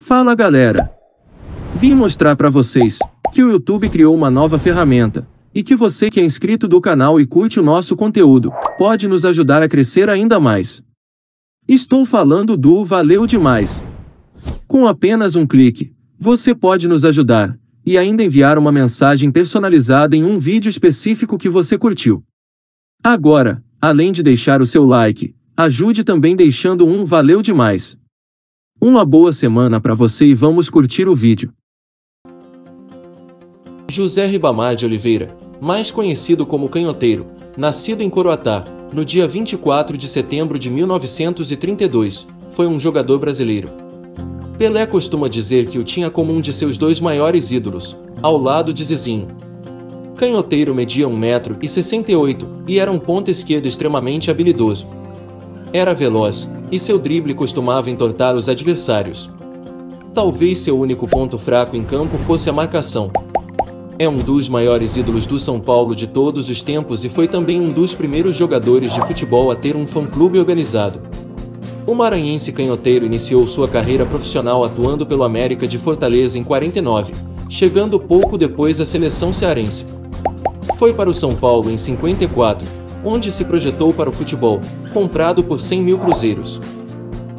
Fala galera! Vim mostrar para vocês que o YouTube criou uma nova ferramenta e que você que é inscrito do canal e curte o nosso conteúdo pode nos ajudar a crescer ainda mais. Estou falando do Valeu Demais. Com apenas um clique, você pode nos ajudar e ainda enviar uma mensagem personalizada em um vídeo específico que você curtiu. Agora, além de deixar o seu like, ajude também deixando um Valeu Demais. Uma boa semana para você e vamos curtir o vídeo. José Ribamar de Oliveira, mais conhecido como Canhoteiro, nascido em Coroatá, no dia 24 de setembro de 1932, foi um jogador brasileiro. Pelé costuma dizer que o tinha como um de seus dois maiores ídolos, ao lado de Zizinho. Canhoteiro media 1,68 m e era um ponta esquerda extremamente habilidoso. Era veloz, e seu drible costumava entortar os adversários. Talvez seu único ponto fraco em campo fosse a marcação. É um dos maiores ídolos do São Paulo de todos os tempos e foi também um dos primeiros jogadores de futebol a ter um fã-clube organizado. O maranhense Canhoteiro iniciou sua carreira profissional atuando pelo América de Fortaleza em 49, chegando pouco depois à seleção cearense. Foi para o São Paulo em 54, onde se projetou para o futebol, comprado por 100 mil cruzeiros.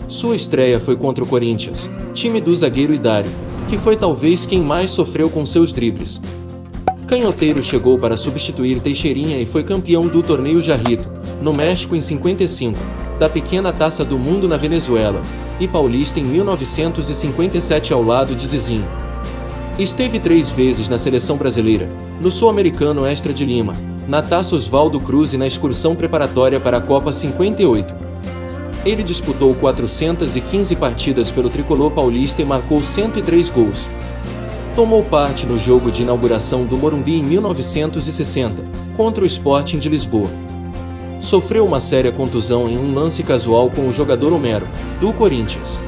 Sua estreia foi contra o Corinthians, time do zagueiro Idário, que foi talvez quem mais sofreu com seus dribles. Canhoteiro chegou para substituir Teixeirinha e foi campeão do torneio Jarrito, no México em 55, da pequena Taça do Mundo na Venezuela, e Paulista em 1957 ao lado de Zizinho. Esteve 3 vezes na seleção brasileira, no Sul-Americano Extra de Lima, na Taça Oswaldo Cruz e na excursão preparatória para a Copa 58. Ele disputou 415 partidas pelo tricolor paulista e marcou 103 gols. Tomou parte no jogo de inauguração do Morumbi em 1960, contra o Sporting de Lisboa. Sofreu uma séria contusão em um lance casual com o jogador Homero, do Corinthians.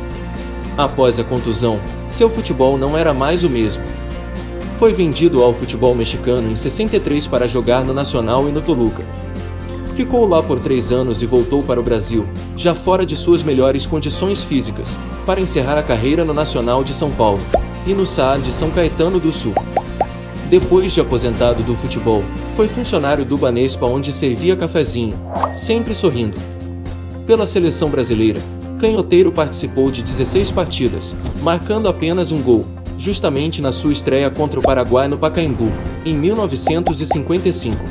Após a contusão, seu futebol não era mais o mesmo. Foi vendido ao futebol mexicano em 63 para jogar no Nacional e no Toluca. Ficou lá por 3 anos e voltou para o Brasil, já fora de suas melhores condições físicas, para encerrar a carreira no Nacional de São Paulo e no SAD de São Caetano do Sul. Depois de aposentado do futebol, foi funcionário do Banespa onde servia cafezinho, sempre sorrindo. Pela seleção brasileira, Canhoteiro participou de 16 partidas, marcando apenas um gol, justamente na sua estreia contra o Paraguai no Pacaembu, em 1955.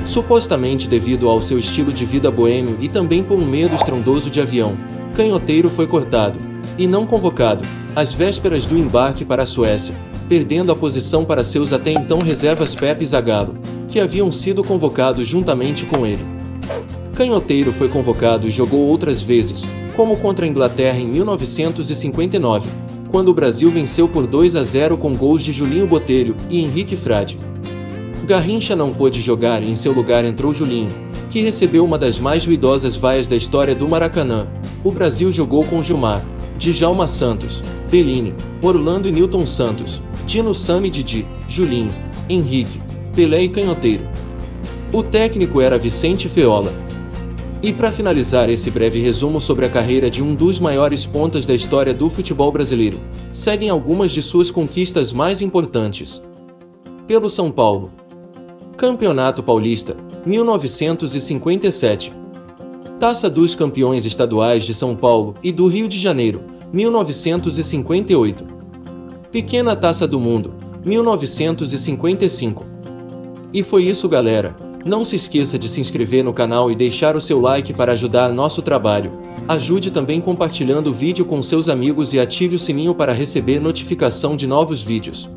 Supostamente devido ao seu estilo de vida boêmio e também por um medo estrondoso de avião, Canhoteiro foi cortado, e não convocado, às vésperas do embarque para a Suécia, perdendo a posição para seus até então reservas Pepe e Zagallo, que haviam sido convocados juntamente com ele. Canhoteiro foi convocado e jogou outras vezes, como contra a Inglaterra em 1959, quando o Brasil venceu por 2-0 com gols de Julinho Botelho e Henrique Frade. Garrincha não pôde jogar e em seu lugar entrou Julinho, que recebeu uma das mais ruidosas vaias da história do Maracanã. O Brasil jogou com Gilmar, Djalma Santos, Bellini, Orlando e Nilton Santos, Dino Sami Didi, Julinho, Henrique, Pelé e Canhoteiro. O técnico era Vicente Feola. E para finalizar esse breve resumo sobre a carreira de um dos maiores pontas da história do futebol brasileiro, seguem algumas de suas conquistas mais importantes. Pelo São Paulo. Campeonato Paulista, 1957. Taça dos Campeões Estaduais de São Paulo e do Rio de Janeiro, 1958. Pequena Taça do Mundo, 1955. E foi isso galera. Não se esqueça de se inscrever no canal e deixar o seu like para ajudar nosso trabalho. Ajude também compartilhando o vídeo com seus amigos e ative o sininho para receber notificação de novos vídeos.